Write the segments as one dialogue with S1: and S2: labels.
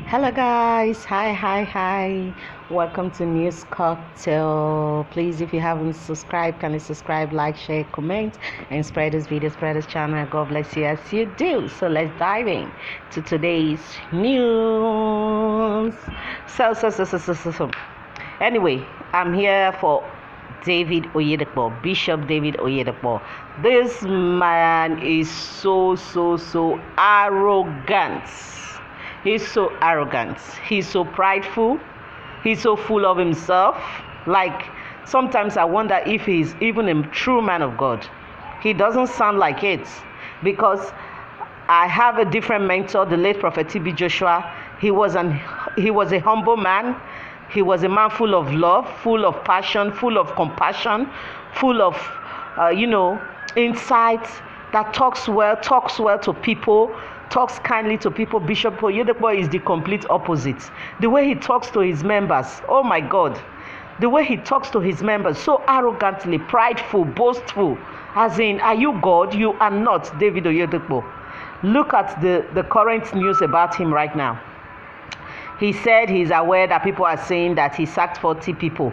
S1: Hello guys, hi. Welcome to News Cocktail. Please, if you haven't subscribed, can you subscribe, like, share, comment, and spread this video, spread this channel. God bless you as you do. So let's dive in to today's news. So. Anyway, I'm here for David Oyedepo, Bishop David Oyedepo. This man is so arrogant. He's so arrogant. He's so prideful. He's so full of himself. Like, sometimes I wonder if he's even a true man of God. He doesn't sound like it, because I have a different mentor, the late Prophet T.B. Joshua. He was a humble man. He was a man full of love, full of passion, full of compassion, full of insight, that talks well to people, talks kindly to people. Bishop Oyedepo is the complete opposite. The way he talks to his members, oh my God, the way he talks to his members, so arrogantly, prideful, boastful, as in, are you God? You are not David Oyedepo. Look at the current news about him right now. He said he's aware that people are saying that he sacked 40 people.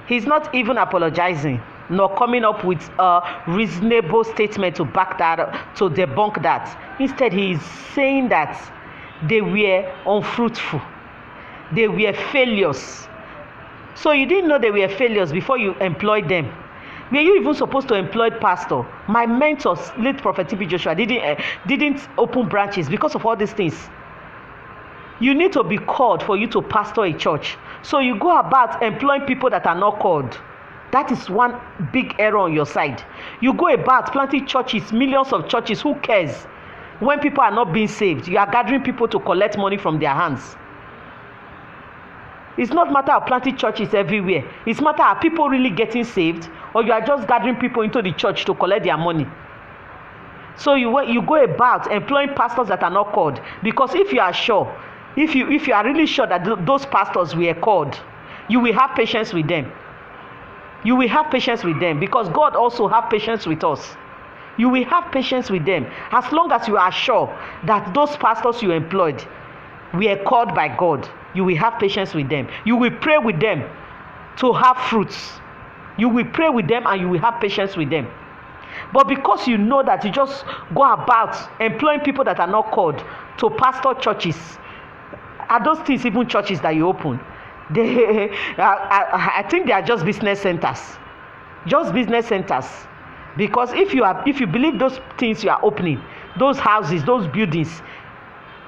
S1: He's not even apologizing, nor coming up with a reasonable statement to back that up, to debunk that. Instead, he is saying that they were unfruitful. They were failures. So you didn't know they were failures before you employed them. Were you even supposed to employ pastor? My mentor, late Prophet T.B. Joshua, didn't open branches because of all these things. You need to be called for you to pastor a church. So you go about employing people that are not called. That is one big error on your side. You go about planting churches, millions of churches. Who cares? When people are not being saved, you are gathering people to collect money from their hands. It's not matter of planting churches everywhere. It's matter of people really getting saved, or you are just gathering people into the church to collect their money. So you go about employing pastors that are not called, because if you are sure, if you are really sure that those pastors were called, you will have patience with them. You will have patience with them, because God also have patience with us. You will have patience with them as long as you are sure that those pastors you employed were called by God. You will have patience with them. You will pray with them to have fruits. You will pray with them and you will have patience with them. But because you know that you just go about employing people that are not called to pastor churches, are those things even churches that you open? I think they are just business centers. Just business centers. Because if you believe those things you are opening, those houses, those buildings,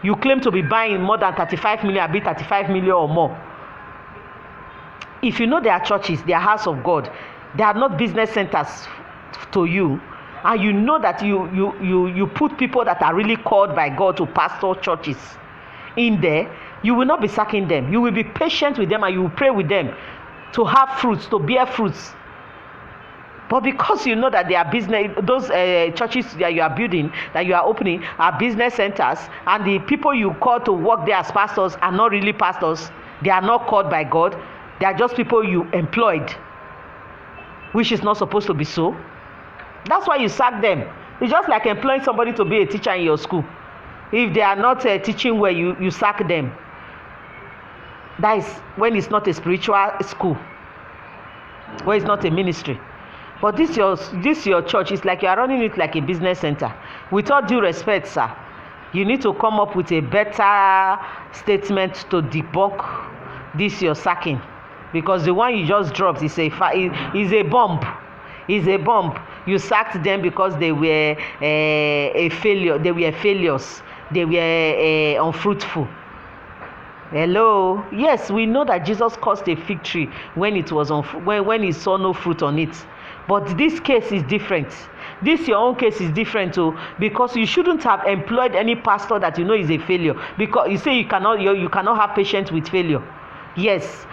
S1: you claim to be buying more than 35 million, 35 million or more. If you know they are churches, they are house of God, they are not business centers to you, and you know that you put people that are really called by God to pastor churches in there, you will not be sacking them. You will be patient with them and you will pray with them to have fruits, to bear fruits. But because you know that they are business, those churches that you are building, that you are opening, are business centers, and the people you call to work there as pastors are not really pastors, they are not called by God, they are just people you employed, which is not supposed to be so. That's why you sack them. It's just like employing somebody to be a teacher in your school. If they are not teaching well, you sack them. That is when it's not a spiritual school, when it's not a ministry. But this your church is like you are running it like a business center. With all due respect, sir, you need to come up with a better statement to debunk this your sacking, because the one you just dropped is a bomb. Is a bomb. You sacked them because they were a failure. They were failures. They were unfruitful. Hello. Yes, we know that Jesus caused a fig tree when it was when he saw no fruit on it. But this case is different. This your own case is different too, because you shouldn't have employed any pastor that you know is a failure, because you say you cannot have patience with failure. Yes.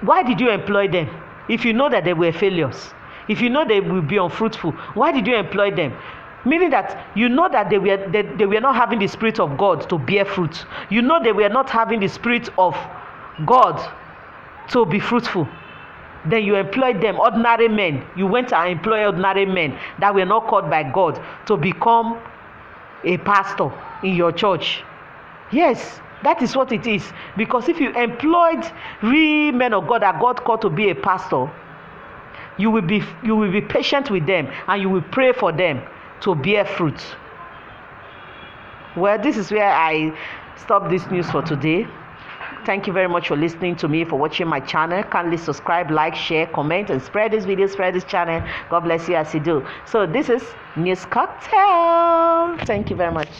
S1: Why did you employ them if you know that they were failures? If you know they will be unfruitful, why did you employ them? Meaning that you know that they were not having the Spirit of God to bear fruit. You know they were not having the Spirit of God to be fruitful. Then you employed them, ordinary men. You went and employed ordinary men that were not called by God to become a pastor in your church. Yes, That is what it is. Because if you employed real men of God that God called to be a pastor, you will be patient with them, and you will pray for them to bear fruit. Well, this is where I stop this news for today. Thank you very much for listening to me, for watching my channel. Kindly subscribe, like, share, comment, and spread this video, spread this channel. God bless you as you do. So this is News Cocktail. Thank you very much.